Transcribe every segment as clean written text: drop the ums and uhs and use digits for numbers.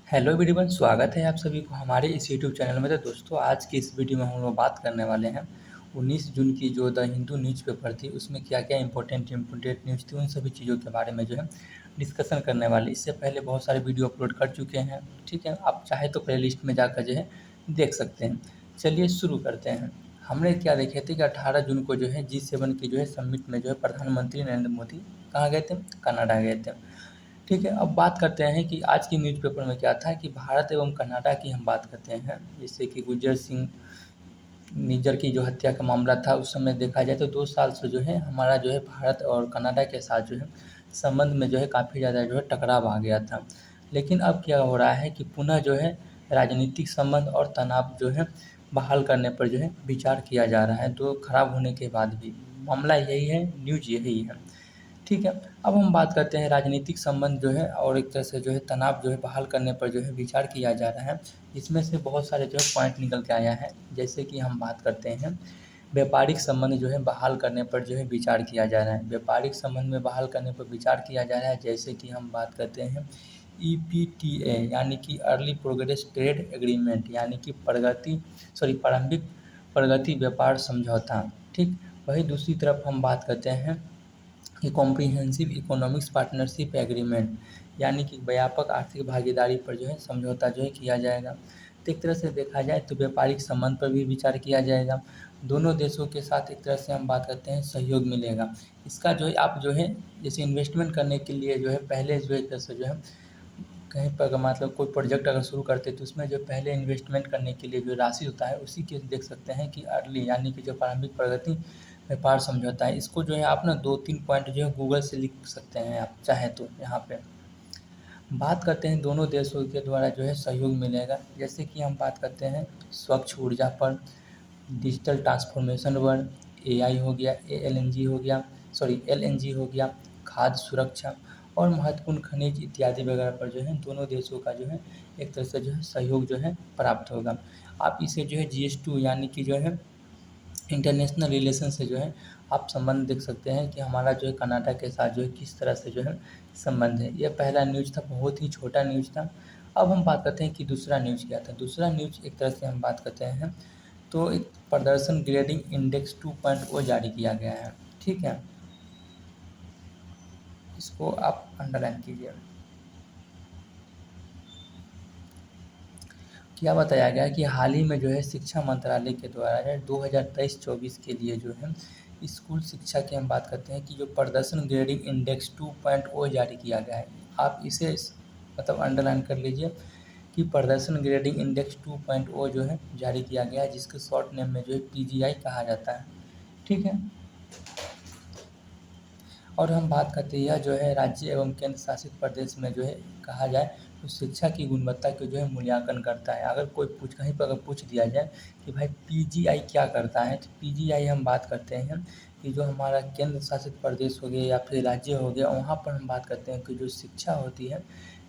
Hello everyone, स्वागत है आप सभी को हमारे इस यूट्यूब चैनल में। तो दोस्तों, आज की इस वीडियो में हम लोग बात करने वाले हैं 19 जून की जो द हिंदू न्यूज़पेपर थी, उसमें क्या क्या इंपॉर्टेंट न्यूज़ थी, उन सभी चीज़ों के बारे में जो है डिस्कशन करने वाले। इससे पहले बहुत सारे वीडियो अपलोड कर चुके हैं, ठीक है। आप चाहे तो प्ले लिस्ट में जाकर जो है देख सकते हैं। चलिए शुरू करते हैं। हमने क्या देखे थे कि 18 जून को जो है G7 की जो है समिट में जो है प्रधानमंत्री नरेंद्र मोदी कहाँ गए थे? कनाडा गए थे, ठीक है। अब बात करते हैं कि आज की न्यूज़पेपर में क्या था कि भारत एवं कनाडा की हम बात करते हैं। जैसे कि गुज्जर सिंह निज्जर की जो हत्या का मामला था, उस समय देखा जाए तो 2 साल से जो है हमारा जो है भारत और कनाडा के साथ जो है संबंध में जो है काफ़ी ज़्यादा जो है टकराव आ गया था। लेकिन अब क्या हो रहा है कि पुनः जो है राजनीतिक संबंध और तनाव जो है बहाल करने पर जो है विचार किया जा रहा है, तो खराब होने के बाद भी। मामला यही है, न्यूज़ यही है, ठीक है। अब हम बात करते हैं राजनीतिक संबंध जो है और एक तरह से जो है तनाव जो है बहाल करने पर जो है विचार किया जा रहा है। इसमें से बहुत सारे जो है पॉइंट निकल के आया है। जैसे कि हम बात करते हैं व्यापारिक संबंध जो है बहाल करने पर जो है विचार किया जा रहा है। व्यापारिक संबंध में बहाल करने पर विचार किया जा रहा है। जैसे कि हम बात करते हैं EPTA यानी कि अर्ली प्रोग्रेस ट्रेड एग्रीमेंट, यानी कि प्रारंभिक प्रगति व्यापार समझौता, ठीक। वही दूसरी तरफ हम बात करते हैं कि कॉम्प्रिहेंसिव इकोनॉमिक्स पार्टनरशिप एग्रीमेंट, यानी कि व्यापक आर्थिक भागीदारी पर जो है समझौता जो है किया जाएगा। तो एक तरह से देखा जाए तो व्यापारिक संबंध पर भी विचार किया जाएगा। दोनों देशों के साथ एक तरह से हम बात करते हैं सहयोग मिलेगा। इसका जो है आप जो है जैसे इन्वेस्टमेंट करने के लिए जो है पहले जो है एक तरह से जो है कहीं पर अगर मतलब कोई प्रोजेक्ट अगर शुरू करते हैं तो उसमें जो पहले इन्वेस्टमेंट करने के लिए जो राशि होता है, उसी के देख सकते हैं कि अर्ली यानी कि जो प्रारंभिक प्रगति व्यापार समझौता है। इसको जो है आप ना 2-3 पॉइंट जो है गूगल से लिख सकते हैं आप चाहें तो। यहाँ पे बात करते हैं दोनों देशों के द्वारा जो है सहयोग मिलेगा। जैसे कि हम बात करते हैं स्वच्छ ऊर्जा पर, डिजिटल ट्रांसफॉर्मेशन पर, AI हो गया, ALNG हो गया, LNG हो गया, खाद्य सुरक्षा और महत्वपूर्ण खनिज इत्यादि वगैरह पर जो है दोनों देशों का जो है एक तरह से जो है सहयोग जो है प्राप्त होगा। आप इसे जो है GS2 यानी कि जो है इंटरनेशनल रिलेशन से जो है आप संबंध देख सकते हैं कि हमारा जो है कनाडा के साथ जो है किस तरह से जो है संबंध है। यह पहला न्यूज़ था, बहुत ही छोटा न्यूज़ था। अब हम बात करते हैं कि दूसरा न्यूज़ क्या था। दूसरा न्यूज़ एक तरह से हम बात करते हैं तो एक प्रदर्शन ग्रेडिंग इंडेक्स 2.0 जारी किया गया है, ठीक है। इसको आप अंडरलाइन कीजिए। क्या बताया गया कि हाल ही में जो है शिक्षा मंत्रालय के द्वारा जो 2023-24 के लिए जो है स्कूल शिक्षा की हम बात करते हैं कि जो प्रदर्शन ग्रेडिंग इंडेक्स 2.0 जारी किया गया है। आप इसे मतलब अंडरलाइन कर लीजिए कि प्रदर्शन ग्रेडिंग इंडेक्स 2.0 जो है जारी किया गया है, जिसके शॉर्ट नेम में जो है PGI कहा जाता है, ठीक है। और हम बात करते हैं यह जो है राज्य एवं केंद्र शासित प्रदेश में जो है कहा जाए तो शिक्षा की गुणवत्ता के जो है मूल्यांकन करता है। अगर कोई कहीं पर अगर पूछ दिया जाए कि भाई PGI क्या करता है, तो PGI हम बात करते हैं कि जो हमारा केंद्र शासित प्रदेश हो गया या फिर राज्य हो गया, वहाँ पर हम बात करते हैं कि जो शिक्षा होती है,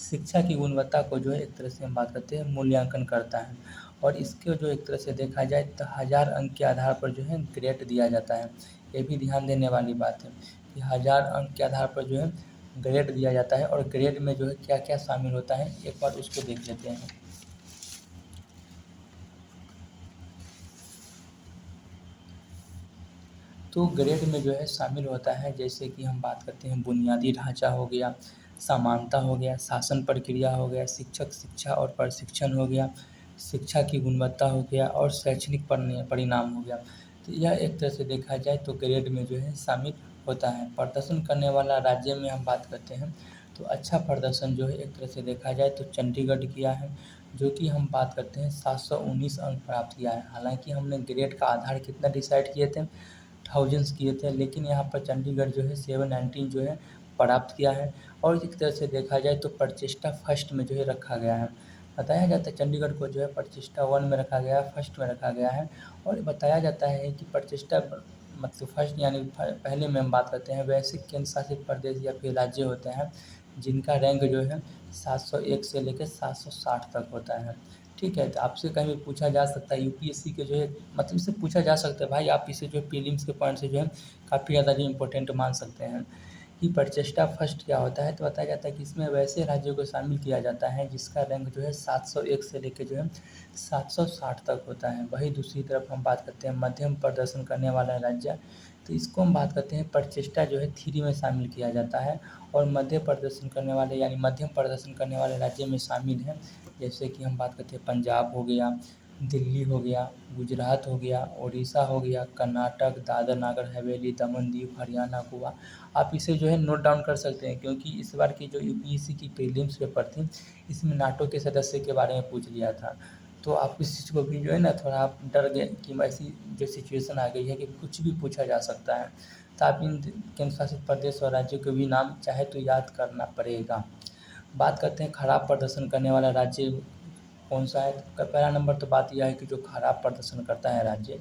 शिक्षा की गुणवत्ता को जो है एक तरह से हम बात करते हैं मूल्यांकन करता है। और इसके जो एक तरह से देखा जाए तो 1000 अंक के आधार पर जो है ग्रेड दिया जाता है। ये भी ध्यान देने वाली बात है कि 1000 अंक के आधार पर जो है ग्रेड दिया जाता है। और ग्रेड में जो है क्या क्या शामिल होता है, एक बार उसको देख लेते हैं। तो ग्रेड में जो है शामिल होता है, जैसे कि हम बात करते हैं बुनियादी ढांचा हो गया, समानता हो गया, शासन प्रक्रिया हो गया, शिक्षक शिक्षा और प्रशिक्षण हो गया, शिक्षा की गुणवत्ता हो गया और शैक्षणिक परिणाम हो गया। तो यह एक तरह से देखा जाए तो ग्रेड में जो है शामिल होता है। प्रदर्शन करने वाला राज्य में हम बात करते हैं तो अच्छा प्रदर्शन जो है एक तरह से देखा जाए तो चंडीगढ़ किया है, जो कि हम बात करते हैं 719 अंक प्राप्त किया है। हालांकि हमने ग्रेड का आधार कितना डिसाइड किए थे, थाउजेंड्स किए थे, लेकिन यहाँ पर चंडीगढ़ जो है 719 जो है प्राप्त किया है। और एक तरह से देखा जाए तो प्रचेष्टा फर्स्ट में जो है रखा गया है। बताया जाता है चंडीगढ़ को जो है प्रचेष्टा 1 में रखा गया है, फर्स्ट में रखा गया है। और बताया जाता है कि प्रचेष्टा मतलब फर्स्ट यानी पहले में हम बात करते हैं वैसे केंद्र शासित प्रदेश या फिर राज्य होते हैं जिनका रैंक जो है 701 से लेकर 760 तक होता है, ठीक है। तो आपसे कहीं भी पूछा जा सकता है यूपीएससी के जो है मतलब इससे पूछा जा सकता है भाई, आप इसे जो है प्रीलिम्स के पॉइंट से जो है काफ़ी ज़्यादा जो इम्पोर्टेंट मान सकते हैं। कि प्रचेष्टा फर्स्ट क्या होता है, तो बताया जाता है कि इसमें वैसे राज्यों को शामिल किया जाता है जिसका रैंक जो है 701 से लेकर जो है 760 तक होता है। वही दूसरी तरफ हम बात करते हैं मध्यम प्रदर्शन करने वाला राज्य, तो इसको हम बात करते हैं प्रचेष्टा जो है 3 में शामिल किया जाता है, और मध्य प्रदर्शन करने वाले यानी मध्यम प्रदर्शन करने वाले राज्य में शामिल हैं। जैसे कि हम बात करते हैं पंजाब हो गया, दिल्ली हो गया, गुजरात हो गया, उड़ीसा हो गया, कर्नाटक, दादर नागर हवेली, दमन दीव, हरियाणा, गोवा। आप इसे जो है नोट डाउन कर सकते हैं, क्योंकि इस बार की जो यूपीएससी की प्रीलिम्स पेपर थी इसमें नाटो के सदस्य के बारे में पूछ लिया था। तो आप इस चीज़ को भी जो है ना थोड़ा आप डर गए कि ऐसी जो सिचुएशन आ गई है कि कुछ भी पूछा जा सकता है, तो आप इन केंद्र शासित प्रदेश और राज्यों के भी नाम चाहे तो याद करना पड़ेगा। बात करते हैं खराब प्रदर्शन करने वाला राज्य कौन सा है, तो पहला नंबर तो बात यह है कि जो खराब प्रदर्शन करता है राज्य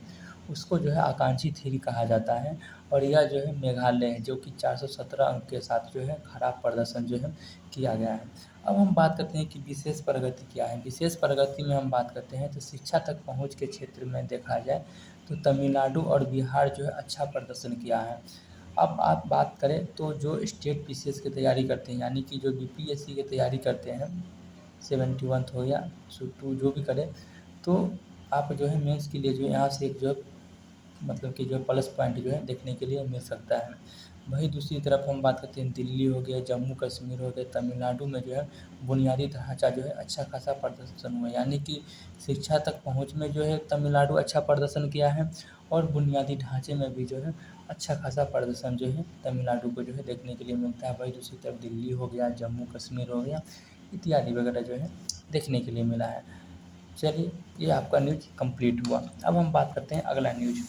उसको जो है आकांक्षी थ्री कहा जाता है, और यह जो है मेघालय है जो कि 417 अंक के साथ जो है खराब प्रदर्शन जो है किया गया है। अब हम बात करते हैं कि विशेष प्रगति क्या है। विशेष प्रगति में हम बात करते हैं तो शिक्षा तक पहुंच के क्षेत्र में देखा जाए तो तमिलनाडु और बिहार जो है अच्छा प्रदर्शन किया है। अब आप बात करें तो जो स्टेट पीसीएस की तैयारी करते हैं यानी कि जो बीपीएससी की तैयारी करते हैं 71 हो या टू जो भी करें, तो आप जो है मेंस के लिए जो है यहाँ से एक जो है मतलब कि जो प्लस पॉइंट जो है देखने के लिए मिल सकता है। वहीं दूसरी तरफ हम बात करते हैं दिल्ली हो गया, जम्मू कश्मीर हो गया, तमिलनाडु में जो है बुनियादी ढांचा जो है अच्छा खासा प्रदर्शन हुआ, यानी कि शिक्षा तक पहुंच में जो है तमिलनाडु अच्छा प्रदर्शन किया है, और बुनियादी ढांचे में भी जो है अच्छा खासा प्रदर्शन जो है तमिलनाडु को जो है देखने के लिए मिलता है। वहीं दूसरी तरफ दिल्ली हो गया, जम्मू कश्मीर हो गया इत्यादि वगैरह जो है देखने के लिए मिला है। चलिए, ये आपका न्यूज़ कंप्लीट हुआ। अब हम बात करते हैं अगला न्यूज़।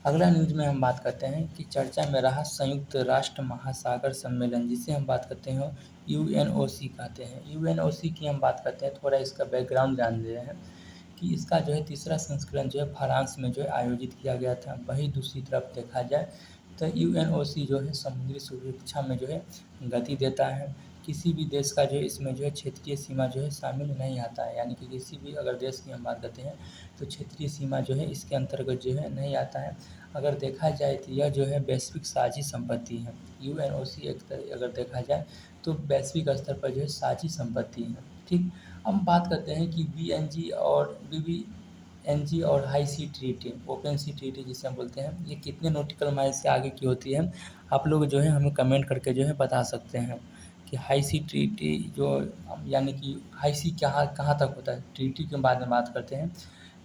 अगला न्यूज़ में हम बात करते हैं कि चर्चा में रहा संयुक्त राष्ट्र महासागर सम्मेलन, जिसे हम बात करते हैं यूएनओसी कहते हैं। यूएनओसी की हम बात करते हैं, थोड़ा इसका बैकग्राउंड जान ले रहे हैं कि इसका जो है तीसरा संस्करण जो है फ्रांस में जो है आयोजित किया गया था। वहीं दूसरी तरफ देखा जाए तो यूएनओसी जो है समुद्री सुरक्षा में जो है गति देता है। किसी भी देश का जो है इसमें जो है क्षेत्रीय सीमा जो है शामिल नहीं आता है, यानी कि किसी भी अगर देश की हम बात करते हैं तो क्षेत्रीय सीमा जो है इसके अंतर्गत जो है नहीं आता है। अगर देखा जाए तो यह जो है वैश्विक साझी संपत्ति है। यूएनओसी एक अगर देखा जाए तो वैश्विक स्तर पर जो है साझी संपत्ति है। ठीक, हम बात करते हैं कि बीएनजी और बीबीएनजी और हाई सी ट्रीटी, ओपन सी ट्रीटी जिसे हम बोलते हैं, ये कितने नॉटिकल माइल से आगे की होती है, आप लोग जो है हमें कमेंट करके जो है बता सकते हैं कि हाई सी ट्रीटी जो यानी कि हाई सी कहाँ कहाँ तक होता है, ट्रीटी के बारे में बात करते हैं।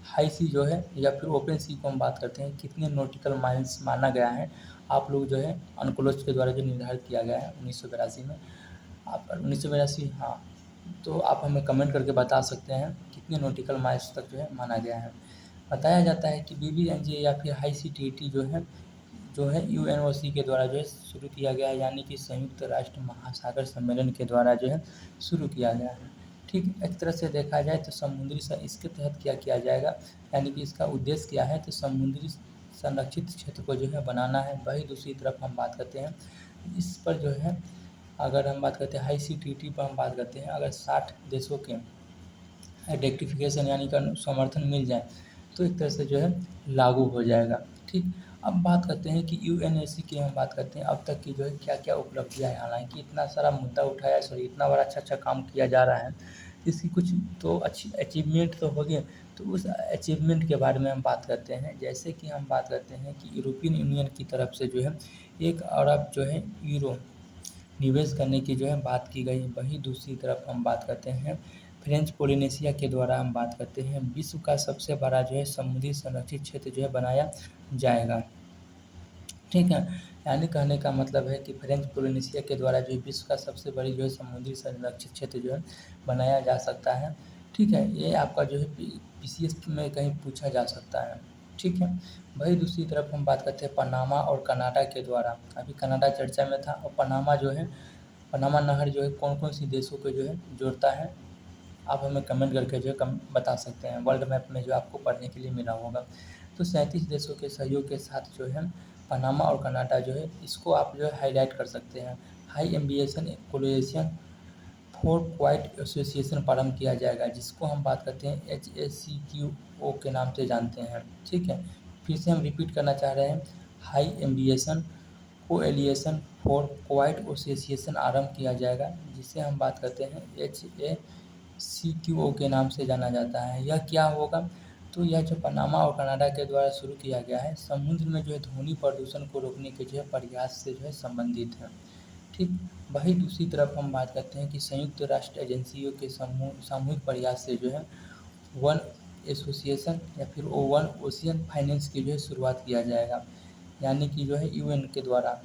हाई सी जो है या फिर ओपन सी को हम बात करते हैं कितने नॉटिकल माइल्स माना गया है, आप लोग जो है अनक्लोज के द्वारा जो निर्धारित किया गया है 1982 में, आप 1982, हाँ, तो आप हमें कमेंट करके बता सकते हैं कितने नॉटिकल माइल्स तक जो है माना गया है। बताया जाता है कि बीबीएनजे या फिर हाई सी टीटी जो है यूएनओसी के द्वारा जो है शुरू किया गया है, यानी कि संयुक्त राष्ट्र महासागर सम्मेलन के द्वारा जो है शुरू किया गया है। ठीक, एक तरह से देखा जाए तो इसके तहत क्या किया जाएगा, यानी कि इसका उद्देश्य क्या है, तो समुद्री संरक्षित क्षेत्र को जो है बनाना है। वही दूसरी तरफ हम बात करते हैं इस पर जो है, अगर हम बात करते हैं हाई सी टी टी पर हम बात करते हैं, अगर 60 देशों के रेक्टिफिकेशन यानी का समर्थन मिल जाए तो एक तरह से जो है लागू हो जाएगा। ठीक, अब बात करते हैं कि यूएनएससी की हम बात करते हैं अब तक की जो है क्या क्या उपलब्धियाँ हैं। हालांकि इतना सारा मुद्दा उठाया, सॉरी इतना बड़ा अच्छा काम किया जा रहा है, इसकी कुछ तो अच्छी अचीवमेंट तो हो गए, तो उस अचीवमेंट के बारे में हम बात करते हैं। जैसे कि हम बात करते हैं कि यूरोपियन यूनियन की तरफ से जो है 1 अरब जो है यूरो निवेश करने की जो है बात की गई। वहीं दूसरी तरफ हम बात करते हैं फ्रेंच पोलिनेशिया के द्वारा हम बात करते हैं विश्व का सबसे बड़ा जो है समुद्री संरक्षित क्षेत्र जो है बनाया जाएगा। ठीक है, यानी कहने का मतलब है कि फ्रेंच पोलिनेशिया के द्वारा जो है विश्व का सबसे बड़ी जो है समुद्री संरक्षित क्षेत्र जो है बनाया जा सकता है। ठीक है, ये आपका जो है पीसीएस में कहीं पूछा जा सकता है। ठीक है, वही दूसरी तरफ हम बात करते हैं पनामा और कनाडा के द्वारा। अभी कनाडा चर्चा में था, और पनामा जो है, पनामा नहर जो है कौन कौन सी देशों को जो है जोड़ता है, आप हमें कमेंट करके जो है बता सकते हैं। वर्ल्ड मैप में जो आपको पढ़ने के लिए मिला होगा, तो 37 देशों के सहयोग के साथ जो है पनामा और कनाडा जो है इसको आप जो है हाईलाइट कर सकते हैं। High ambition coalition for quiet association प्रारंभ किया जाएगा, जिसको हम बात करते हैं HACQO के नाम से जानते हैं। ठीक है, फिर से हम रिपीट करना चाह रहे हैं, high ambition coalition for quiet association आरंभ किया जाएगा, जिसे हम बात करते हैं HACQO के नाम से जाना जाता है। यह क्या होगा? तो यह जो पनामा और कनाडा के द्वारा शुरू किया गया है, समुद्र में जो है ध्वनि प्रदूषण को रोकने के जो है प्रयास से जो है संबंधित है। ठीक, वही दूसरी तरफ हम बात करते हैं कि संयुक्त राष्ट्र एजेंसियों के सामूहिक प्रयास से जो है वन एसोसिएशन या फिर वन ओशियन फाइनेंस की जो है शुरुआत किया जाएगा, यानी कि जो है UN के द्वारा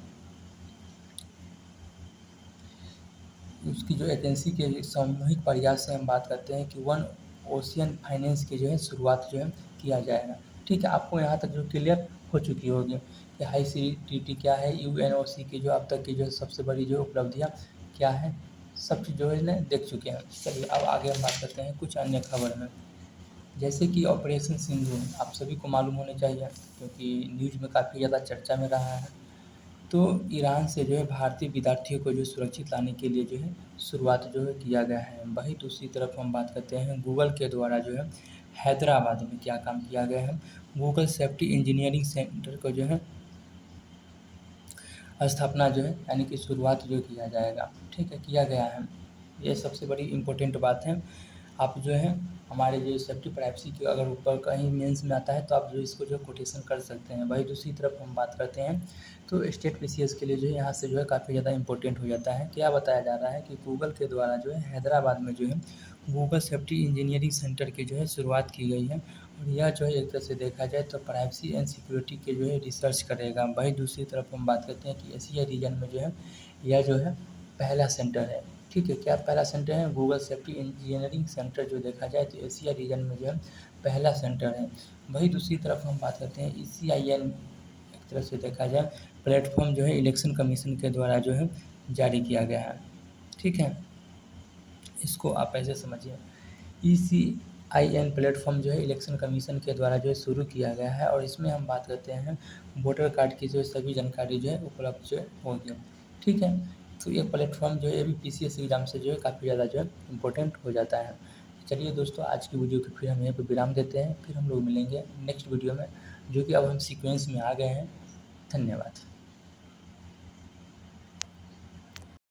उसकी जो एजेंसी के सामूहिक प्रयास से हम बात करते हैं कि वन ओशियन फाइनेंस की जो है शुरुआत जो है किया जाएगा। ठीक है, आपको यहाँ तक जो क्लियर हो चुकी होगी कि ICTT क्या है, UNOC की जो अब तक की जो सबसे बड़ी जो उपलब्धियाँ क्या है, सब चीज़ जो है ना देख चुके हैं। चलिए अब आगे हम बात करते हैं कुछ अन्य खबर में, जैसे कि ऑपरेशन सिंदूर आप सभी को मालूम होने चाहिए, क्योंकि न्यूज़ में काफ़ी ज़्यादा चर्चा में रहा है। तो ईरान से जो है भारतीय विद्यार्थियों को जो सुरक्षित लाने के लिए जो है शुरुआत जो है किया गया है। वहीं दूसरी तरफ हम बात करते हैं गूगल के द्वारा जो है हैदराबाद में क्या काम किया गया है, गूगल सेफ्टी इंजीनियरिंग सेंटर को जो है स्थापना जो है यानी कि शुरुआत जो किया जाएगा, ठीक है, किया गया है। ये सबसे बड़ी इम्पोर्टेंट बात है। आप जो है हमारे जो सेफ्टी प्राइवेसी के अगर ऊपर कहीं मेंस में आता है तो आप जो इसको जो कोटेशन कर सकते हैं। वही दूसरी तरफ हम बात करते हैं तो स्टेट PCS के लिए जो है यहाँ से जो है काफ़ी ज़्यादा इंपॉर्टेंट हो जाता है। क्या बताया जा रहा है कि गूगल के द्वारा जो है हैदराबाद में जो है गूगल सेफ्टी इंजीनियरिंग सेंटर की जो है शुरुआत की गई है, और यह जो है एक तरह से देखा जाए तो प्राइवेसी एंड सिक्योरिटी के जो है रिसर्च करेगा। वही दूसरी तरफ हम बात करते हैं कि एशिया रीजन में जो है यह जो है पहला सेंटर है। ठीक है, क्या पहला सेंटर है? गूगल सेफ्टी इंजीनियरिंग सेंटर जो देखा जाए तो एशिया रीजन में जो है पहला सेंटर है। वही दूसरी तरफ हम बात करते हैं ECIN, एक तरह से देखा जाए प्लेटफॉर्म जो है इलेक्शन कमीशन के द्वारा जो है जारी किया गया है। ठीक है, इसको आप ऐसे समझिए, ECIN प्लेटफॉर्म जो है इलेक्शन कमीशन के द्वारा जो है शुरू किया गया है, और इसमें हम बात करते हैं वोटर कार्ड की जो सभी जानकारी जो है उपलब्ध जो होगी। ठीक है, तो ये प्लेटफॉर्म जो है अभी PCS एग्ज़ाम से जो है काफ़ी ज़्यादा जो है इम्पोर्टेंट हो जाता है। चलिए दोस्तों, आज की वीडियो को फिर हम यहीं पर विराम देते हैं, फिर हम लोग मिलेंगे नेक्स्ट वीडियो में, जो कि अब हम सीक्वेंस में आ गए हैं। धन्यवाद।